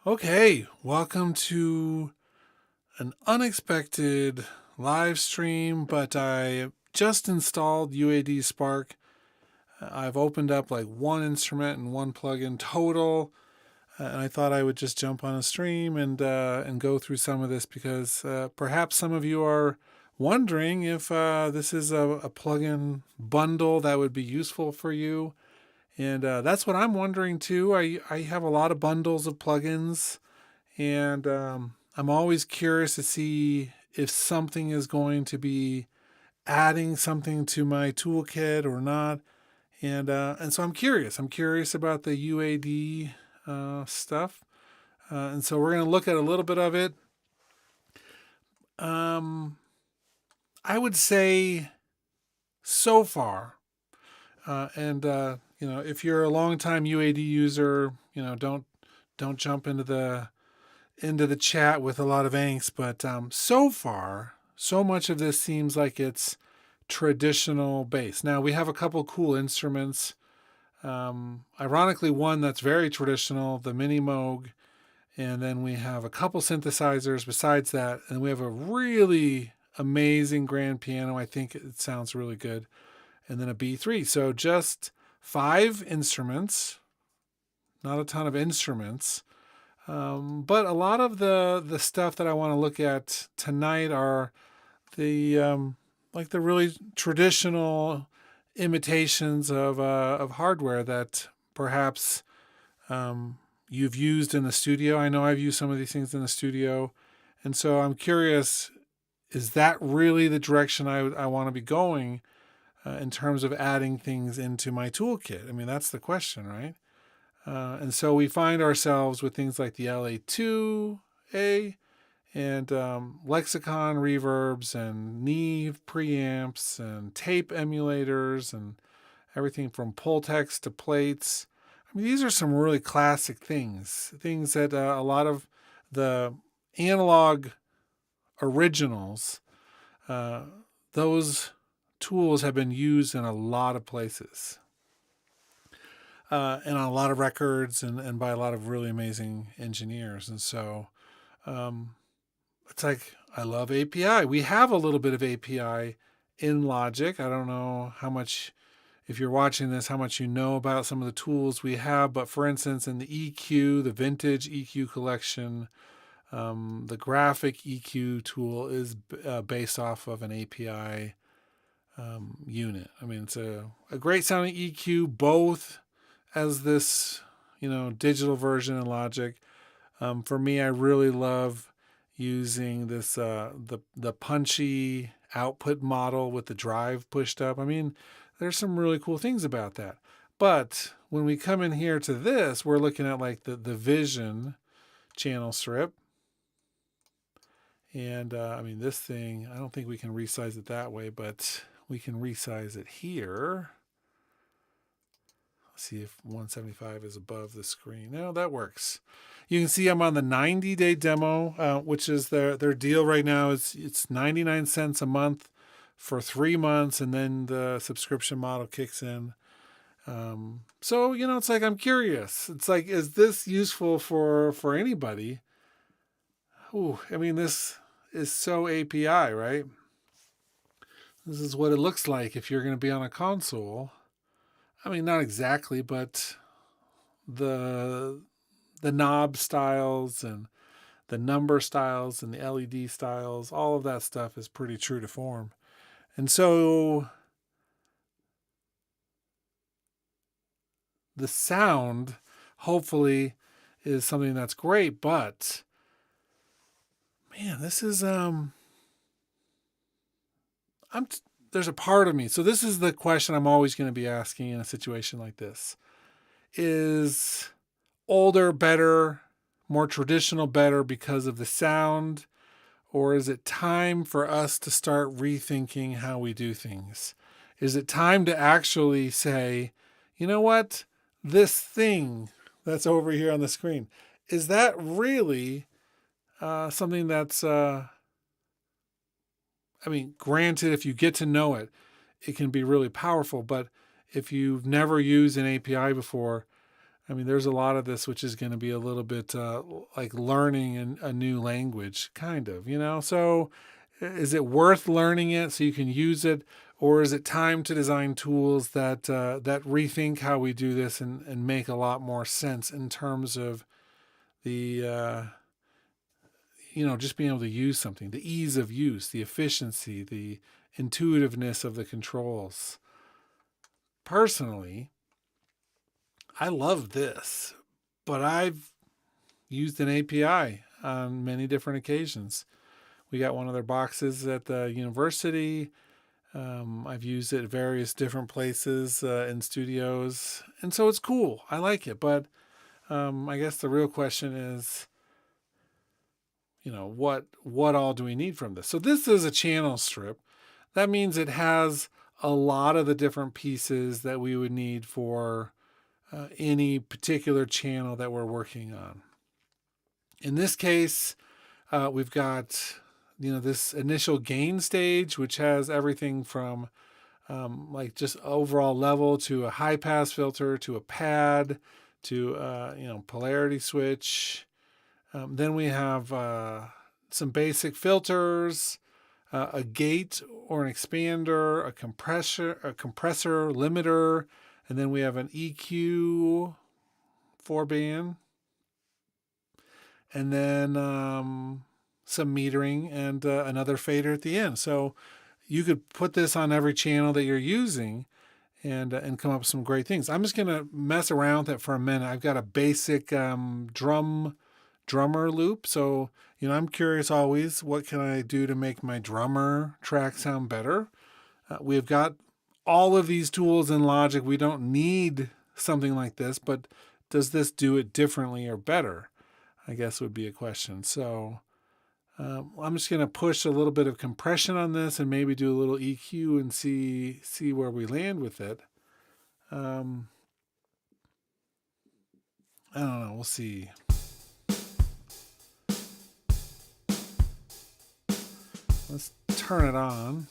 Okay, welcome to an unexpected live stream, but I just installed UAD Spark. I've opened up like one instrument and one plugin total, and I thought I would just jump on a stream and go through some of this because perhaps some of you are wondering if this is a plugin bundle that would be useful for you. And that's what I'm wondering too. I have a lot of bundles of plugins and I'm always curious to see if something is going to be adding something to my toolkit or not. And so I'm curious. I'm curious about the UAD stuff. And so we're going to look at a little bit of it. Um, I would say so far, if you're a longtime UAD user, don't jump into the chat with a lot of angst, but so far, so much of this seems like it's traditional bass. Now we have a couple cool instruments. Ironically, one that's very traditional, the Mini Moog, and then we have a couple synthesizers besides that, and we have a really amazing grand piano. I think it sounds really good, and then a B3. So just 5 instruments, not a ton of instruments. But a lot of the stuff that I want to look at tonight are the like the really traditional imitations of hardware that perhaps you've used in the studio. I know I've used some of these things in the studio, and so I'm curious: is that really the direction I want to be going in terms of adding things into my toolkit? I mean, that's the question, right? And so we find ourselves with things like the LA2A and lexicon reverbs and Neve preamps and tape emulators and everything from Pultex to plates. I mean, these are some really classic things that a lot of the analog originals, those tools have been used in a lot of places. And on a lot of records and by a lot of really amazing engineers. And so it's like, I love API. We have a little bit of API in Logic. I don't know how much, if you're watching this, how much you know about some of the tools we have. But for instance, in the EQ, the vintage EQ collection, the graphic EQ tool is based off of an API unit. I mean, it's a great sounding EQ, both as this, digital version in Logic. For me, I really love using this the punchy output model with the drive pushed up. I mean, there's some really cool things about that. But when we come in here to this, we're looking at like the Vision channel strip. And I mean, this thing, I don't think we can resize it that way, but we can resize it here. See if 175 is above the screen. No, that works. You can see I'm on the 90-day demo, which is their deal right now. It's 99 cents a month for 3 months, and then the subscription model kicks in. So it's like I'm curious. It's like, is this useful for anybody? Ooh, I mean, this is so API, right? This is what it looks like if you're going to be on a console. I mean, not exactly, but the knob styles and the number styles and the LED styles, all of that stuff is pretty true to form. And so the sound, hopefully, is something that's great, but man, this is there's a part of me. So this is the question I'm always going to be asking in a situation like this. Is older better, more traditional better because of the sound? Or is it time for us to start rethinking how we do things? Is it time to actually say, you know what? This thing that's over here on the screen, is that really something that's, granted, if you get to know it, it can be really powerful. But if you've never used an API before, I mean, there's a lot of this which is going to be a little bit like learning a new language, kind of, So is it worth learning it so you can use it? Or is it time to design tools that rethink how we do this and make a lot more sense in terms of the just being able to use something, the ease of use, the efficiency, the intuitiveness of the controls. Personally, I love this, but I've used an API on many different occasions. We got one of their boxes at the university. I've used it at various different places in studios, and so it's cool. I like it, but I guess the real question is, what all do we need from this? So this is a channel strip. That means it has a lot of the different pieces that we would need for any particular channel that we're working on. In this case, we've got this initial gain stage, which has everything from like just overall level to a high pass filter to a pad to polarity switch. Then we have some basic filters, a gate or an expander, a compressor limiter, and then we have an EQ 4-band, and then some metering and another fader at the end. So you could put this on every channel that you're using and come up with some great things. I'm just going to mess around with it for a minute. I've got a basic drummer loop. So, I'm curious always, what can I do to make my drummer track sound better? We've got all of these tools in Logic. We don't need something like this, but does this do it differently or better? I guess would be a question. So I'm just going to push a little bit of compression on this and maybe do a little EQ and see where we land with it. I don't know. We'll see. Let's turn it on.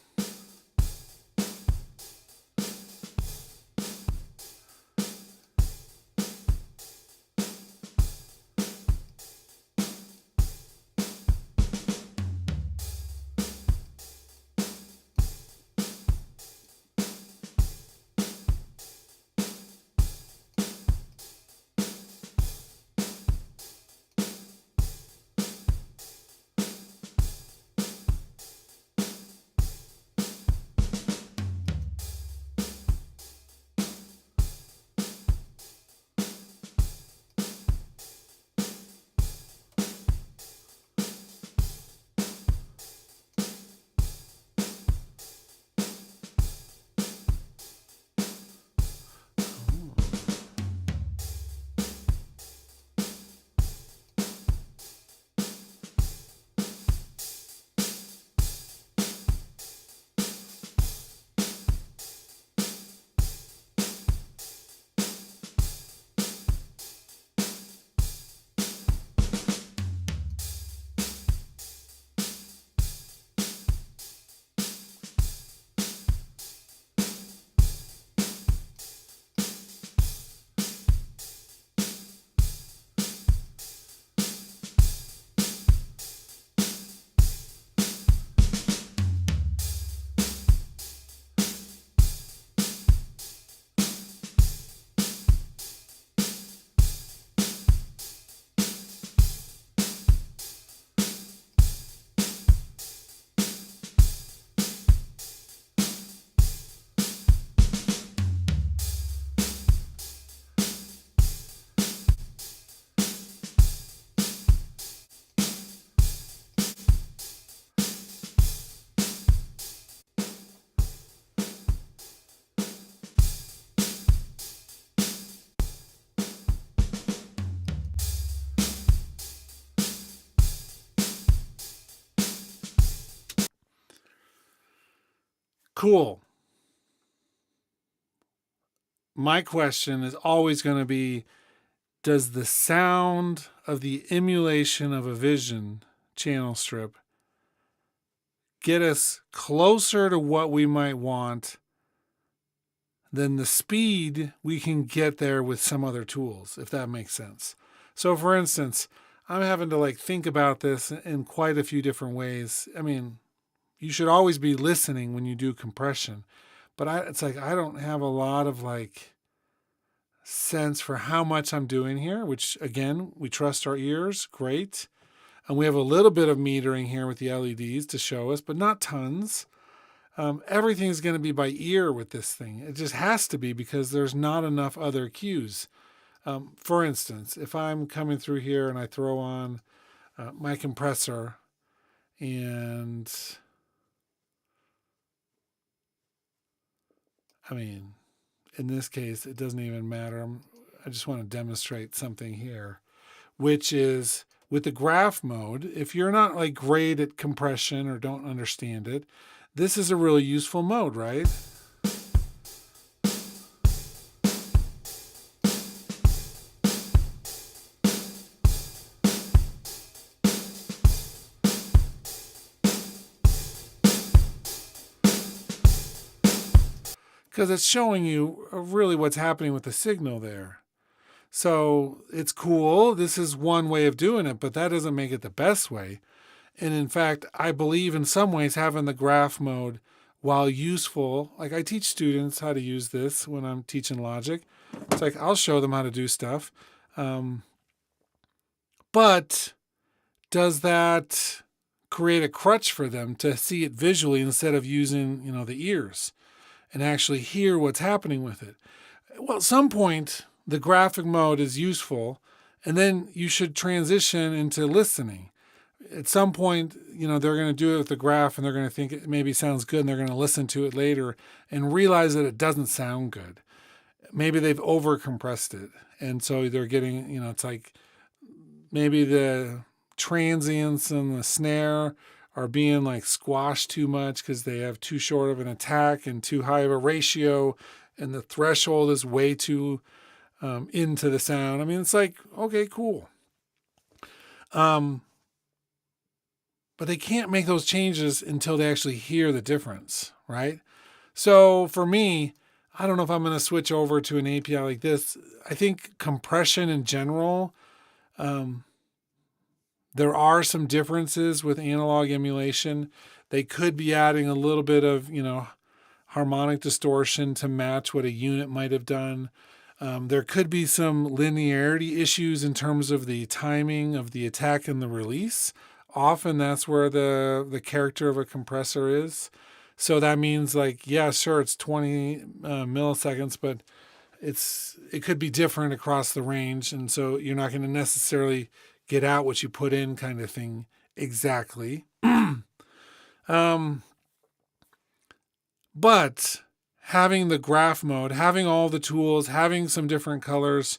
Cool. My question is always going to be, does the sound of the emulation of a Vision channel strip get us closer to what we might want then the speed we can get there with some other tools, if that makes sense. So for instance, I'm having to like think about this in quite a few different ways. I mean, you should always be listening when you do compression, but it's like I don't have a lot of like sense for how much I'm doing here, which again, we trust our ears, great. And we have a little bit of metering here with the LEDs to show us, but not tons. Everything's going to be by ear with this thing. It just has to be because there's not enough other cues. For instance, if I'm coming through here and I throw on my compressor and I mean, in this case, it doesn't even matter. I just want to demonstrate something here, which is with the graph mode. If you're not like great at compression or don't understand it, this is a really useful mode, right? Because it's showing you really what's happening with the signal there. So it's cool. This is one way of doing it, but that doesn't make it the best way. And in fact, I believe in some ways having the graph mode, while useful, like I teach students how to use this when I'm teaching logic. It's like I'll show them how to do stuff. But does that create a crutch for them to see it visually instead of using, the ears and actually hear what's happening with it? Well, at some point, the graphic mode is useful, and then you should transition into listening. At some point, they're going to do it with the graph and they're going to think it maybe sounds good and they're going to listen to it later and realize that it doesn't sound good. Maybe they've over compressed it. And so they're getting, it's like maybe the transients and the snare are being like squashed too much because they have too short of an attack and too high of a ratio, and the threshold is way too into the sound. I mean, it's like, okay, cool. But they can't make those changes until they actually hear the difference, right? So for me, I don't know if I'm going to switch over to an API like this. I think compression in general, there are some differences with analog emulation. They could be adding a little bit of, harmonic distortion to match what a unit might have done. There could be some linearity issues in terms of the timing of the attack and the release. Often that's where the character of a compressor is. So that means like, yeah, sure, it's 20 milliseconds, but it could be different across the range. And so you're not going to necessarily get out what you put in kind of thing exactly. But having the graph mode, having all the tools, having some different colors,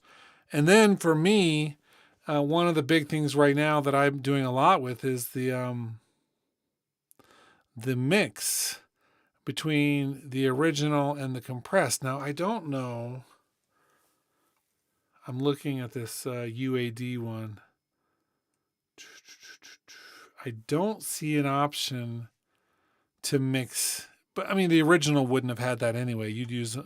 and then for me, one of the big things right now that I'm doing a lot with is the mix between the original and the compressed. Now, I don't know. I'm looking at this UAD one. I don't see an option to mix, but I mean, the original wouldn't have had that anyway. You'd use,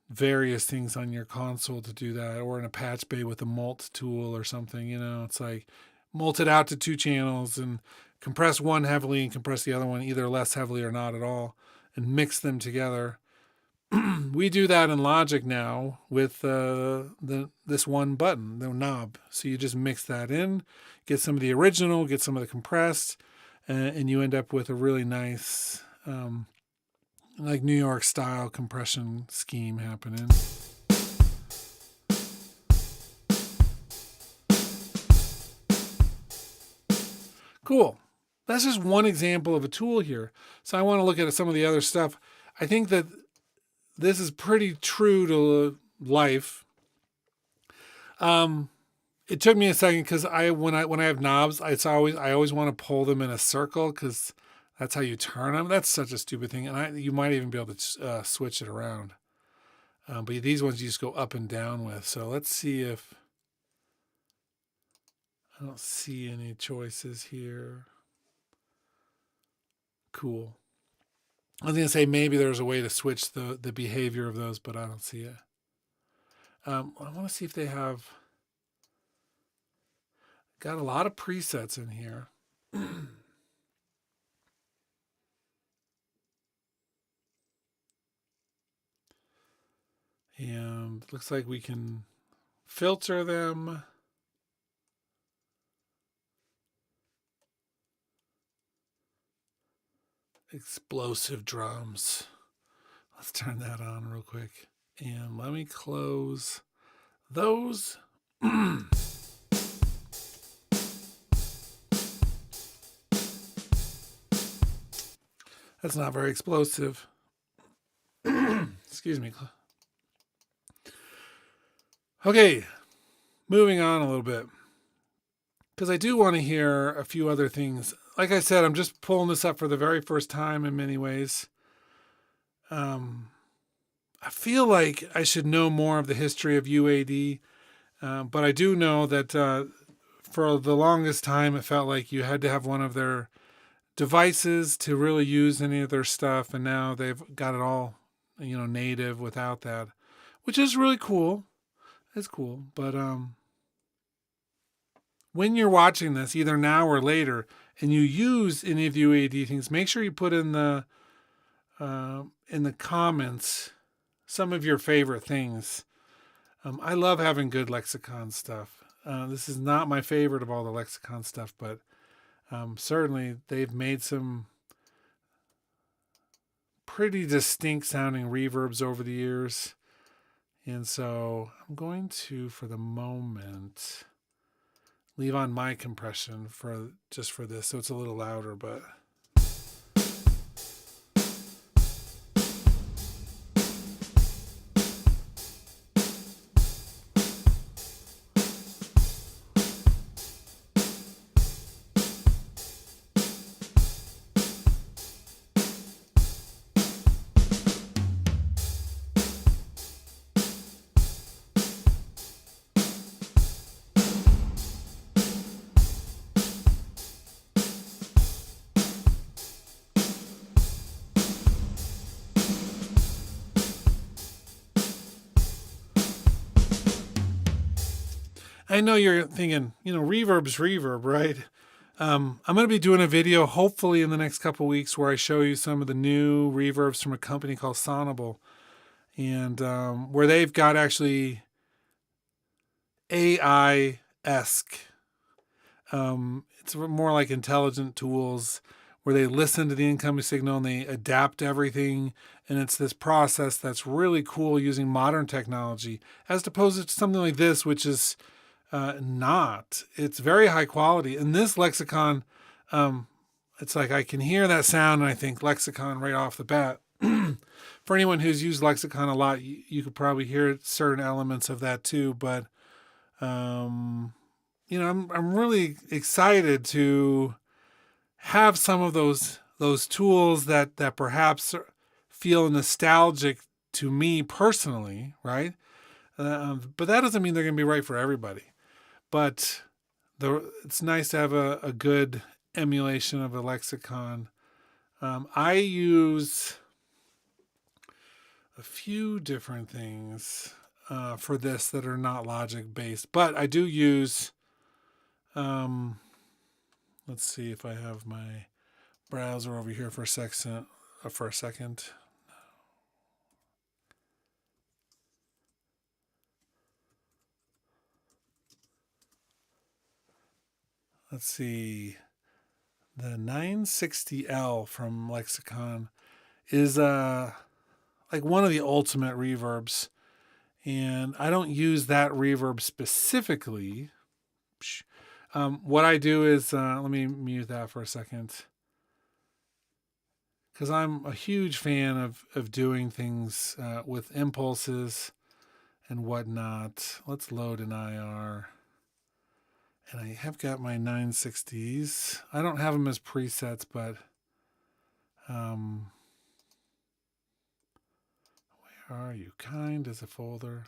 various things on your console to do that, or in a patch bay with a mult tool or something. It's like mult it out to 2 channels and compress one heavily and compress the other one either less heavily or not at all, and mix them together. We do that in Logic now with this one button, the knob. So you just mix that in, get some of the original, get some of the compressed, and you end up with a really nice like New York style compression scheme happening. Cool. That's just one example of a tool here. So I want to look at some of the other stuff. I think that this is pretty true to life. It took me a second because when I have knobs, I always want to pull them in a circle because that's how you turn them. That's such a stupid thing, and you might even be able to switch it around. But these ones you just go up and down with. So let's see if I don't see any choices here. Cool. I was going to say maybe there's a way to switch the behavior of those, but I don't see it. I want to see if they have got a lot of presets in here. And looks like we can filter them. Explosive drums. Let's turn that on real quick. And let me close those. That's not very explosive. Excuse me. Okay, moving on a little bit. Because I do want to hear a few other things. Like I said, I'm just pulling this up for the very first time in many ways. I feel like I should know more of the history of UAD, but I do know that for the longest time, it felt like you had to have one of their devices to really use any of their stuff, and now they've got it all, native without that, which is really cool. It's cool, but when you're watching this, either now or later, and you use any of the UAD things, make sure you put in the comments some of your favorite things. I love having good lexicon stuff. This is not my favorite of all the lexicon stuff, but certainly they've made some pretty distinct sounding reverbs over the years. And so I'm going to, for the moment, leave on my compression for this, so it's a little louder, but I know you're thinking, reverb's reverb, right? I'm going to be doing a video, hopefully in the next couple weeks, where I show you some of the new reverbs from a company called Sonable, and where they've got actually AI-esque. It's more like intelligent tools where they listen to the incoming signal and they adapt everything. And it's this process that's really cool using modern technology, as opposed to something like this, which is not. It's very high quality. In this lexicon, it's like I can hear that sound and I think lexicon right off the bat. For anyone who's used lexicon a lot, you could probably hear certain elements of that too. But I'm really excited to have some of those tools that perhaps feel nostalgic to me personally, right? But that doesn't mean they're going to be right for everybody. But it's nice to have a good emulation of a lexicon. I use a few different things for this that are not logic based, but I do use. Let's see if I have my browser over here for a second. Let's see. The 960L from Lexicon is like one of the ultimate reverbs. And I don't use that reverb specifically. What I do is, let me mute that for a second. Because I'm a huge fan of doing things with impulses and whatnot. Let's load an IR. And I have got my 960s. I don't have them as presets, but where are you? Kind as a folder.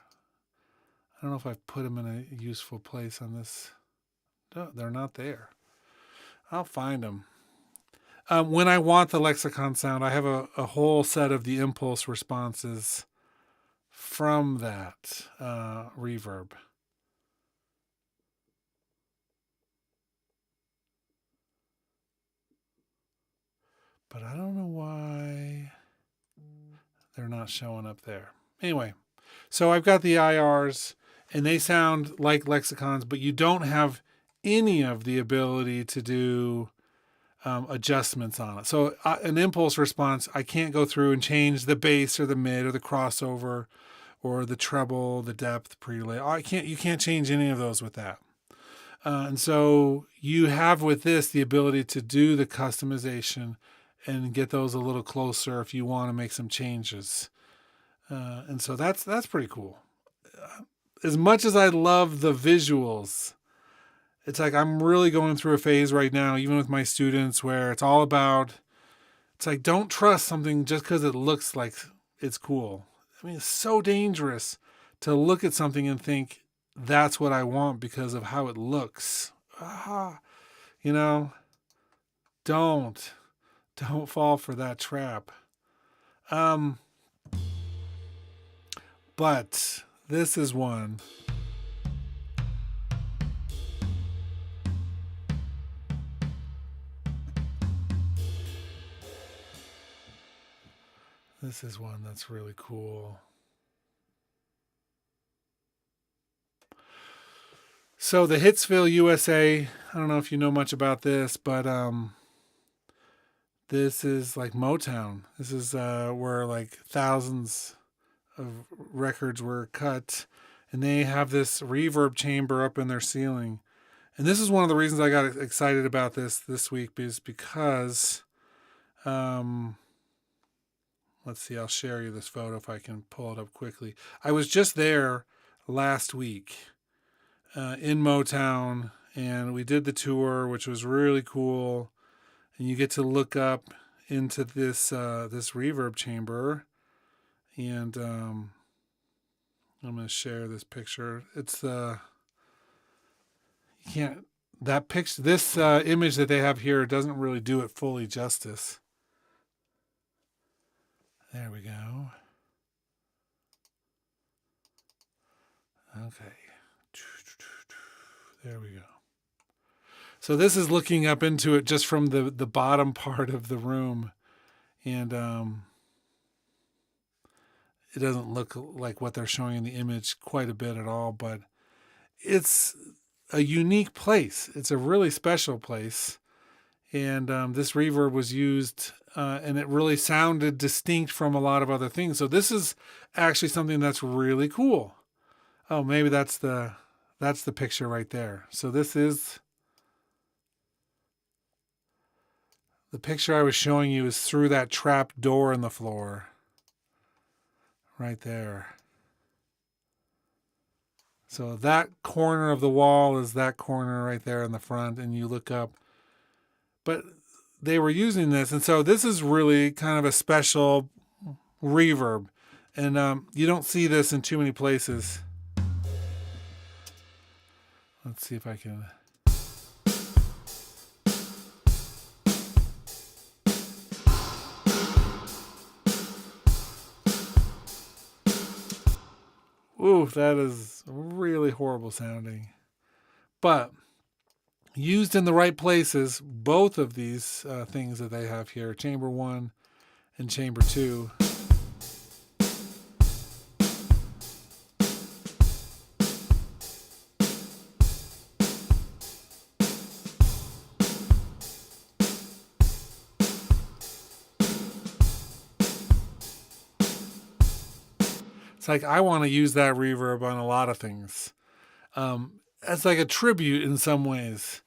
I don't know if I've put them in a useful place on this. No, they're not there. I'll find them. When I want the lexicon sound, I have a whole set of the impulse responses from that reverb. But I don't know why they're not showing up there. Anyway, so I've got the IRs, and they sound like lexicons, but you don't have any of the ability to do adjustments on it. So an impulse response, I can't go through and change the bass or the mid or the crossover or the treble, the depth, prelay. You can't change any of those with that. And so you have with this the ability to do the customization and get those a little closer if you want to make some changes. And so that's pretty cool. As much as I love the visuals, it's like I'm really going through a phase right now, even with my students, where it's all about, it's like, don't trust something just because it looks like it's cool. I mean, it's so dangerous to look at something and think that's what I want because of how it looks. You know, don't fall for that trap. But this is one. This is one that's really cool. So the Hitsville, USA, I don't know if you know much about this, but this is like Motown. This is where like thousands of records were cut, and they have this reverb chamber up in their ceiling. And this is one of the reasons I got excited about this week, is because, let's see, I'll share you this photo if I can pull it up quickly. I was just there last week in Motown, and we did the tour, which was really cool. And you get to look up into this reverb chamber, and I'm going to share this picture. It's you can't, that picture, this image that they have here doesn't really do it fully justice. There we go. Okay. There we go. So this is looking up into it just from the bottom part of the room. And it doesn't look like what they're showing in the image quite a bit at all, but it's a unique place. It's a really special place. And this reverb was used, and it really sounded distinct from a lot of other things. So this is actually something that's really cool. Oh, maybe that's the picture right there. So this is the picture I was showing you, is through that trap door in the floor. Right there. So that corner of the wall is that corner right there in the front, and you look up. But they were using this, and so this is really kind of a special reverb. And you don't see this in too many places. Let's see if I can... Ooh, that is really horrible sounding. But used in the right places, both of these things that they have here, chamber 1 and chamber 2, it's like I want to use that reverb on a lot of things. It's like a tribute in some ways.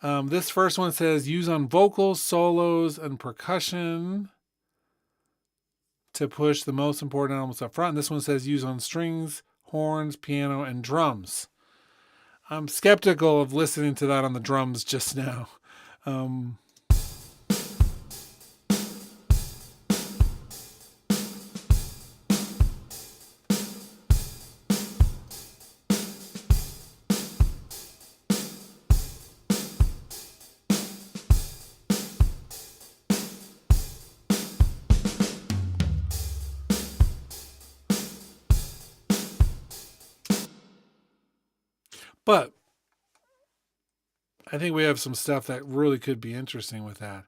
This first one says use on vocals, solos, and percussion to push the most important elements up front. And this one says use on strings, horns, piano, and drums. I'm skeptical of listening to that on the drums just now. But I think we have some stuff that really could be interesting with that.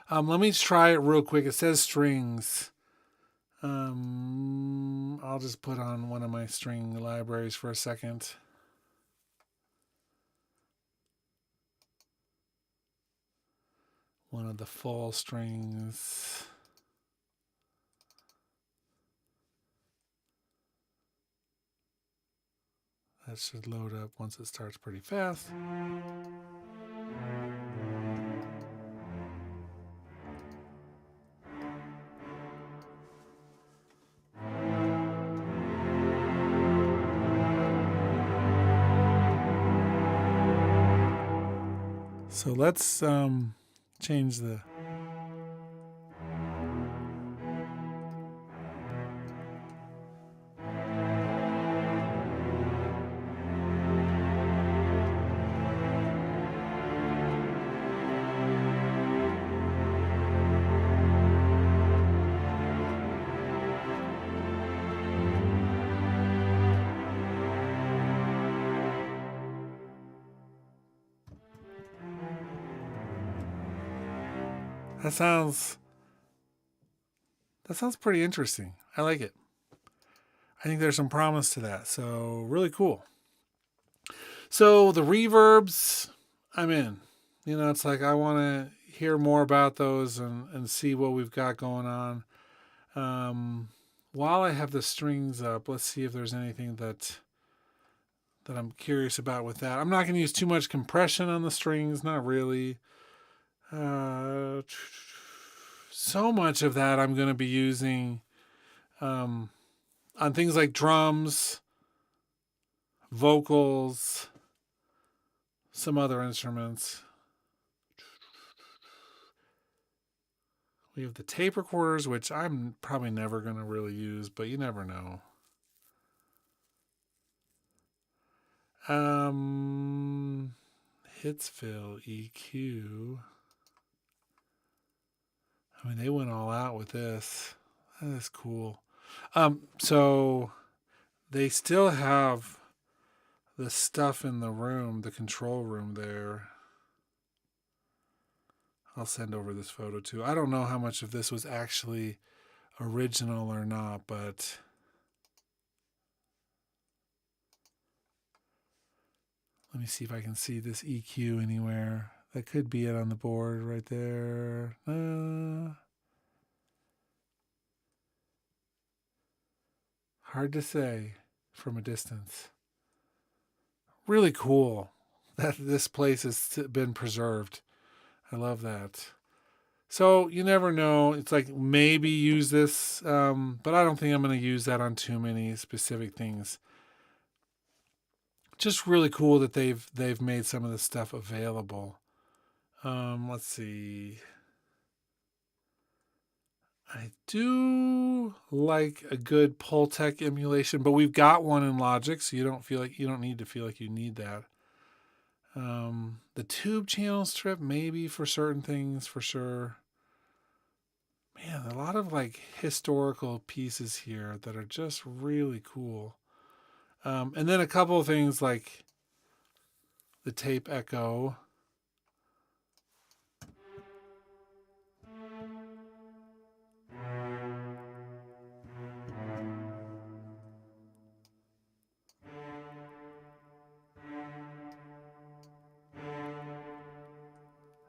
Let me try it real quick. It says strings. I'll just put on one of my string libraries for a second. One of the full strings. That should load up once it starts pretty fast. So let's change the... That sounds pretty interesting. I like it. I think there's some promise to that. So really cool. So the reverbs, I'm in. You know, it's like I want to hear more about those and see what we've got going on. While I have the strings up, let's see if there's anything that I'm curious about with that. I'm not going to use too much compression on the strings, not really. So much of that I'm going to be using on things like drums, vocals, some other instruments. We have the tape recorders, which I'm probably never going to really use, but you never know. Hitsville EQ. I mean, they went all out with this. That is cool. So they still have the stuff in the room, the control room there. I'll send over this photo too. I don't know how much of this was actually original or not, but let me see if I can see this EQ anywhere. That could be it on the board right there. Hard to say from a distance. Really cool that this place has been preserved. I love that. So you never know. It's like maybe use this, but I don't think I'm going to use that on too many specific things. Just really cool that they've made some of this stuff available. Let's see. I do like a good Pultec emulation, but we've got one in Logic, so you don't need to feel like you need that. The tube channel strip, maybe for certain things, for sure. Man, a lot of like historical pieces here that are just really cool. And then a couple of things like the tape echo.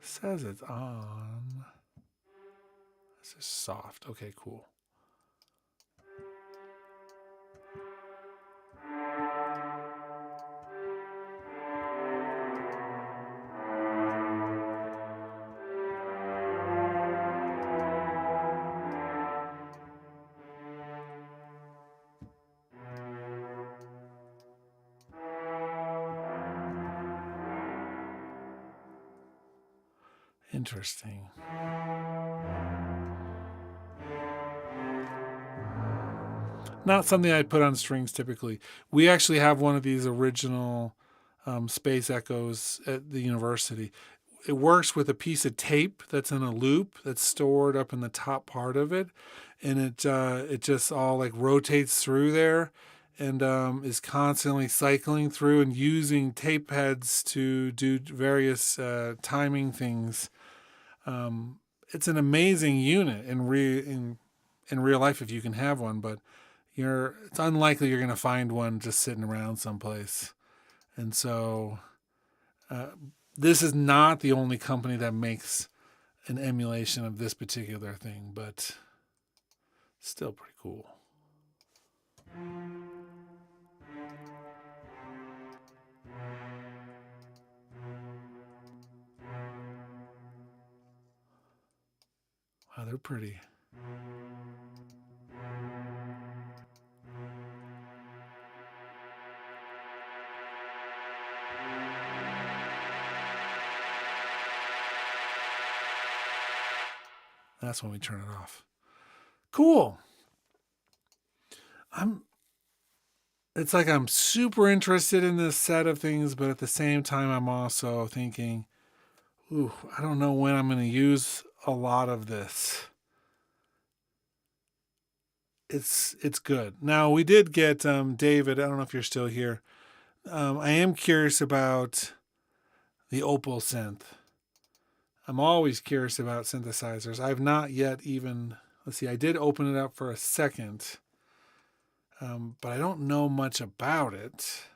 Says it's on. This is soft. Okay, cool. Interesting. Not something I'd put on strings typically. We actually have one of these original space echoes at the university. It works with a piece of tape that's in a loop that's stored up in the top part of it, and it just all like rotates through there, and is constantly cycling through and using tape heads to do various timing things. It's an amazing unit in real life if you can have one, but it's unlikely you're going to find one just sitting around someplace. And so this is not the only company that makes an emulation of this particular thing, but still pretty cool. Wow, they're pretty. That's when we turn it off. Cool. It's like I'm super interested in this set of things, but at the same time, I'm also thinking, ooh, I don't know when I'm going to use a lot of this. It's good. Now, we did get David. I don't know if you're still here. I am curious about the Opal synth. I'm always curious about synthesizers. I've not yet even, let's see, I did open it up for a second, but I don't know much about it.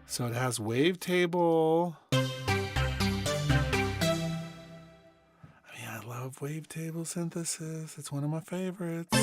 So it has wavetable. I love wavetable synthesis. It's one of my favorites.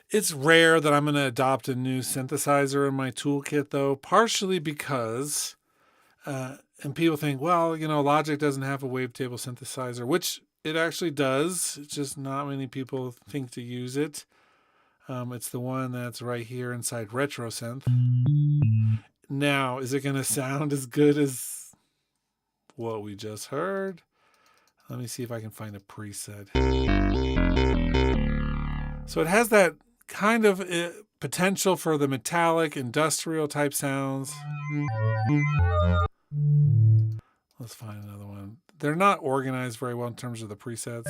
It's rare that I'm going to adopt a new synthesizer in my toolkit, though, partially because, and people think, well, Logic doesn't have a wavetable synthesizer, which it actually does. It's just not many people think to use it. It's the one that's right here inside RetroSynth. Now, is it going to sound as good as what we just heard? Let me see if I can find a preset. So it has that kind of potential for the metallic industrial type sounds. Let's find another one. They're not organized very well in terms of the presets.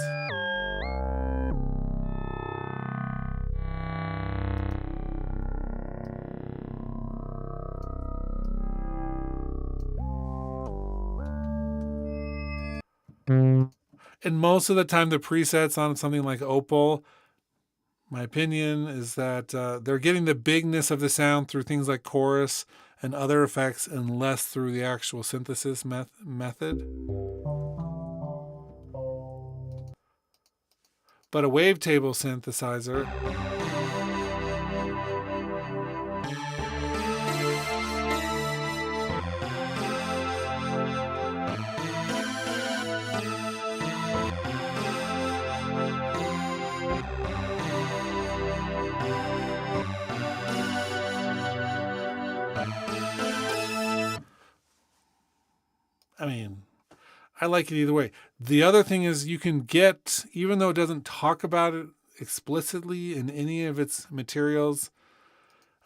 And most of the time, the presets on something like Opal, my opinion is that they're getting the bigness of the sound through things like chorus and other effects and less through the actual synthesis method. But a wavetable synthesizer I like it either way. The other thing is you can get, even though it doesn't talk about it explicitly in any of its materials,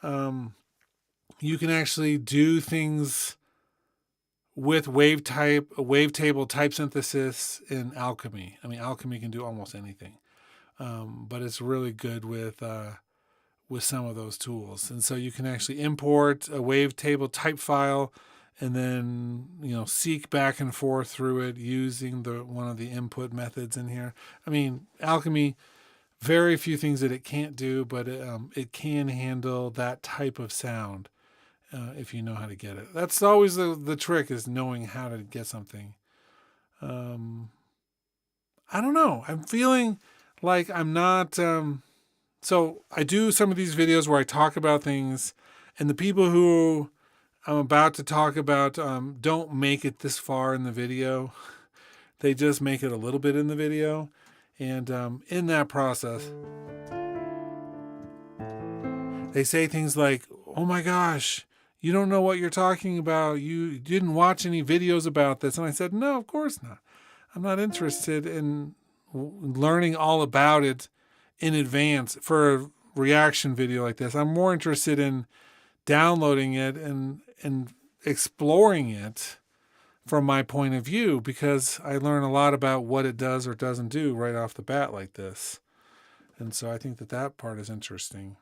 you can actually do things with wavetable type synthesis in Alchemy. Alchemy can do almost anything, but it's really good with some of those tools. And so you can actually import a wavetable type file and then seek back and forth through it using one of the input methods in here. Alchemy, very few things that it can't do, but it can handle that type of sound if you know how to get it. That's always the trick, is knowing how to get something. I don't know. I'm feeling like I'm not So I do some of these videos where I talk about things, and the people who I'm about to talk about don't make it this far in the video. They just make it a little bit in the video. And in that process, they say things like, oh my gosh, you don't know what you're talking about. You didn't watch any videos about this. And I said, no, of course not. I'm not interested in learning all about it in advance for a reaction video like this. I'm more interested in downloading it and exploring it from my point of view, because I learn a lot about what it does or doesn't do right off the bat like this. And so I think that part is interesting.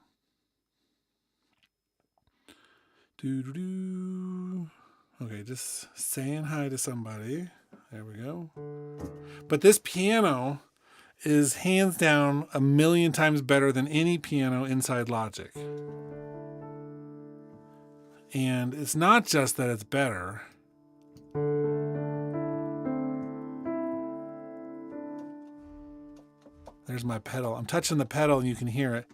Okay, just saying hi to somebody. There we go. But this piano is hands down 1,000,000 times better than any piano inside Logic. And it's not just that it's better. There's my pedal. I'm touching the pedal and you can hear it.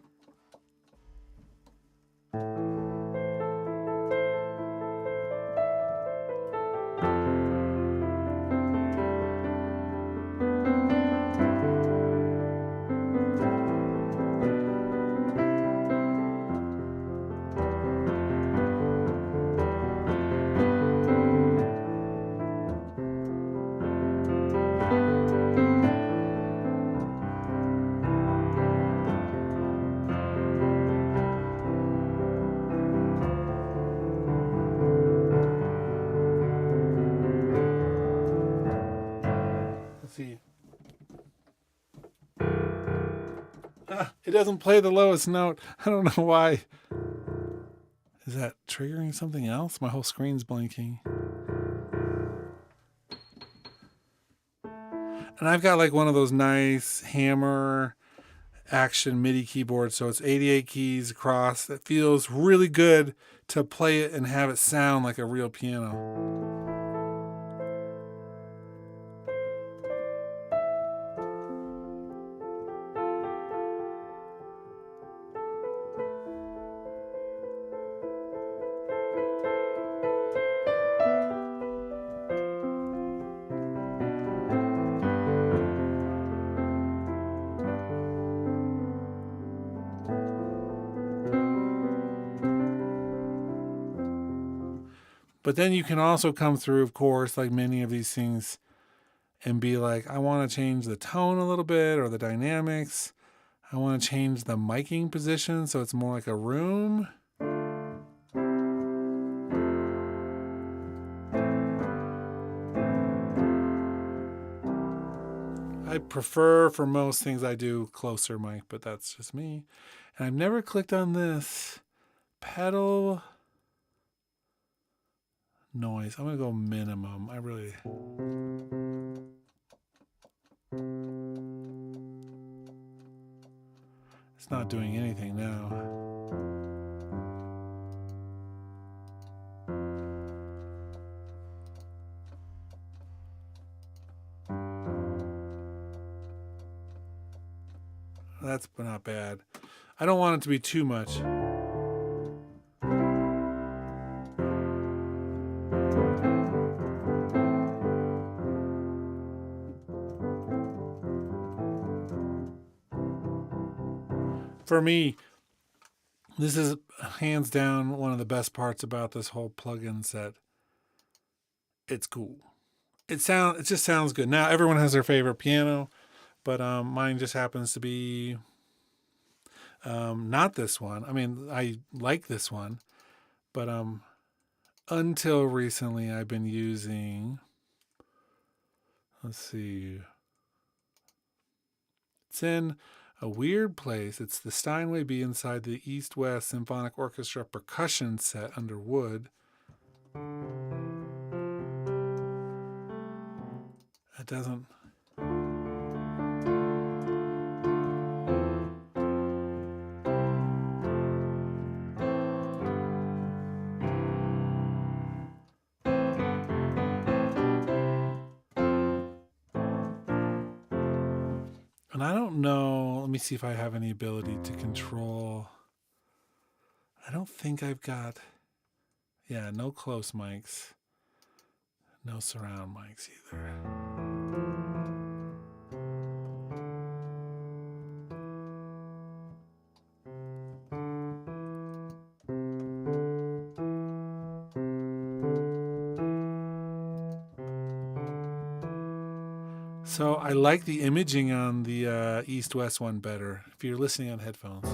See. It doesn't play the lowest note. I don't know why. Is that triggering something else? My whole screen's blinking. And I've got like one of those nice hammer action MIDI keyboards, so it's 88 keys across. It feels really good to play it and have it sound like a real piano. But then you can also come through, of course, like many of these things, and be like, I want to change the tone a little bit or the dynamics. I want to change the miking position so it's more like a room. I prefer, for most things I do, closer mic, but that's just me. And I've never clicked on this pedal noise. I'm going to go minimum. It's not doing anything now. That's not bad. I don't want it to be too much. For me, this is hands down one of the best parts about this whole plugin set. It's cool. It just sounds good. Now everyone has their favorite piano, but mine just happens to be not this one. I mean, I like this one, but until recently I've been using, let's see, it's in a weird place. It's the Steinway B inside the East West Symphonic Orchestra percussion set under wood. It doesn't. And I don't know, let me see if I have any ability to control. I don't think I've got, yeah, no close mics, no surround mics either. So I like the imaging on the East-West one better if you're listening on headphones.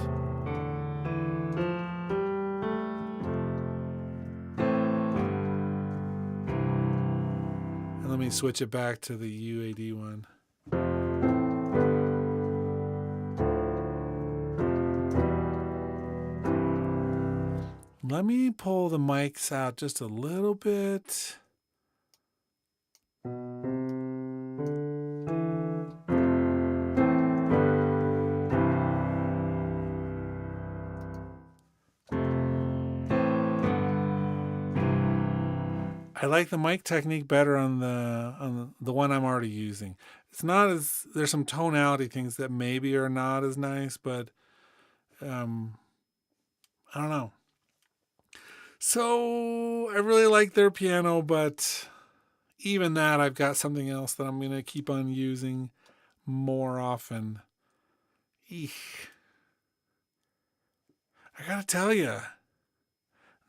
And let me switch it back to the UAD one. Let me pull the mics out just a little bit. I like the mic technique better on the one I'm already using. It's not as, there's some tonality things that maybe are not as nice, but I don't know. So I really like their piano, but even that, I've got something else that I'm going to keep on using more often. Eek. I got to tell you,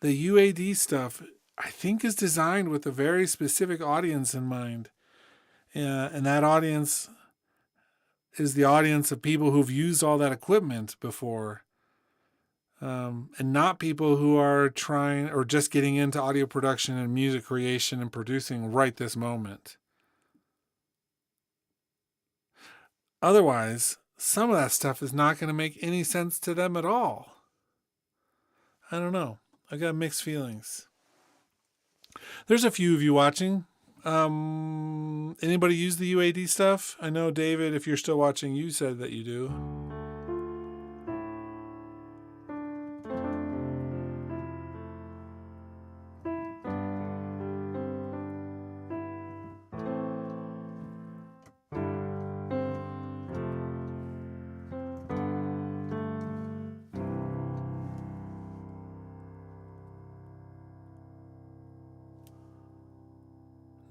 the UAD stuff, I think, is designed with a very specific audience in mind. And that audience is the audience of people who've used all that equipment before. And not people who are trying or just getting into audio production and music creation and producing right this moment. Otherwise, some of that stuff is not going to make any sense to them at all. I don't know. I got mixed feelings. There's a few of you watching. Anybody use the UAD stuff? I know, David, if you're still watching, you said that you do.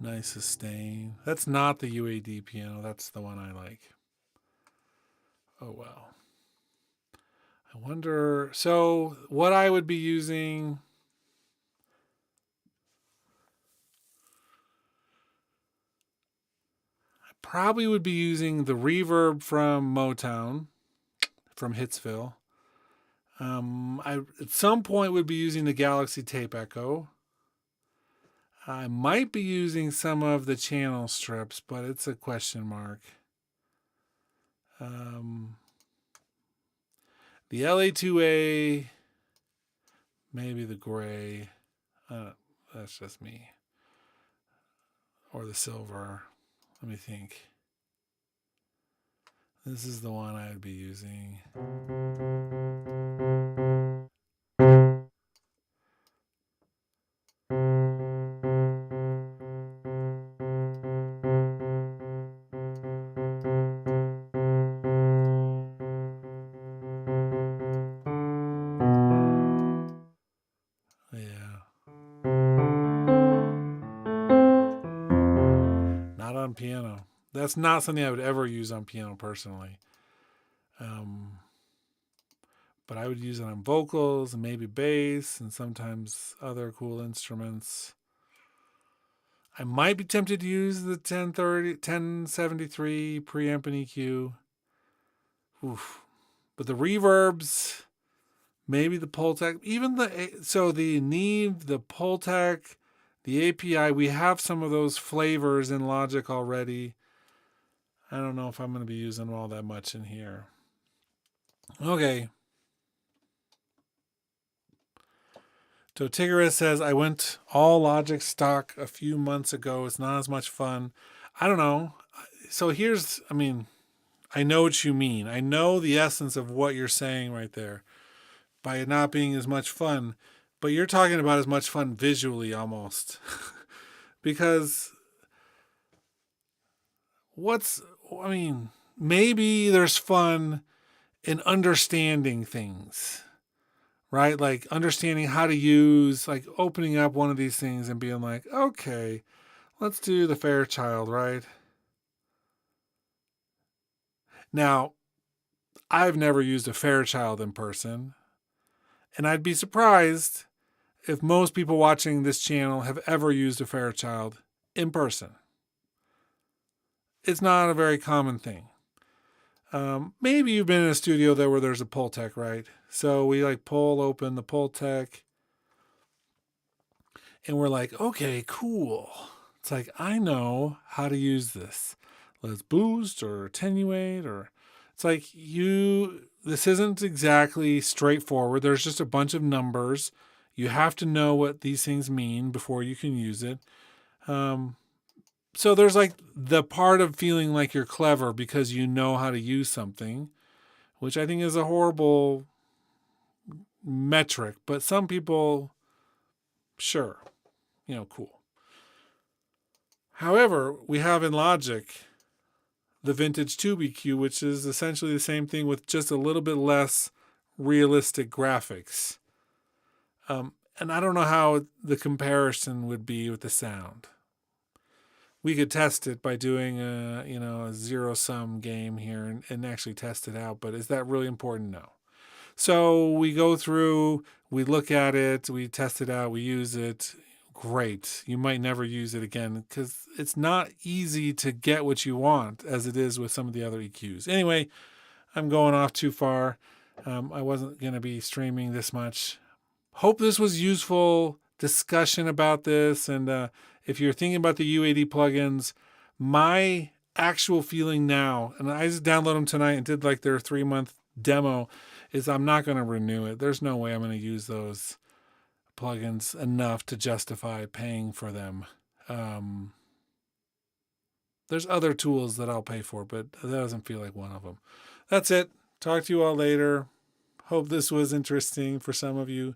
Nice sustain. That's not the UAD piano. That's the one I like. Oh, well. I wonder, so what I would be using, I probably would be using the reverb from Motown, from Hitsville. I at some point would be using the Galaxy Tape Echo. I might be using some of the channel strips, but it's a question mark. The LA2A, maybe the gray. That's just me. Or the silver. Let me think. This is the one I would be using. On piano. That's not something I would ever use on piano personally. But I would use it on vocals and maybe bass and sometimes other cool instruments. I might be tempted to use the 1073 preamp and EQ. Oof. But the reverbs, maybe the Pultec, even the Neve, the Pultec, the API, we have some of those flavors in Logic already. I don't know if I'm going to be using all that much in here. Okay. So Tigris says, I went all Logic stock a few months ago. It's not as much fun. I don't know. So I know what you mean. I know the essence of what you're saying right there by it not being as much fun. But you're talking about as much fun visually almost. Because maybe there's fun in understanding things, right? Like understanding how to use, like opening up one of these things and being like, okay, let's do the Fairchild, right? Now, I've never used a Fairchild in person, and I'd be surprised if most people watching this channel have ever used a Fairchild in person. It's not a very common thing. Maybe you've been in a studio there where there's a Pultec, right? So we like pull open the Pultec and we're like, okay, cool. It's like, I know how to use this. Let's boost or attenuate, or it's like this isn't exactly straightforward. There's just a bunch of numbers. You have to know what these things mean before you can use it. So there's like the part of feeling like you're clever because you know how to use something, which I think is a horrible metric, but some people, sure, cool. However, we have in Logic the vintage 2BQ, which is essentially the same thing with just a little bit less realistic graphics. And I don't know how the comparison would be with the sound. We could test it by doing a zero-sum game here and actually test it out, but is that really important? No. So we go through, we look at it, we test it out, we use it. Great. You might never use it again because it's not easy to get what you want as it is with some of the other EQs. Anyway, I'm going off too far. I wasn't going to be streaming this much. Hope this was useful discussion about this. And if you're thinking about the UAD plugins, my actual feeling now, and I just downloaded them tonight and did like their 3-month demo, is I'm not going to renew it. There's no way I'm going to use those plugins enough to justify paying for them. There's other tools that I'll pay for, but that doesn't feel like one of them. That's it. Talk to you all later. Hope this was interesting for some of you.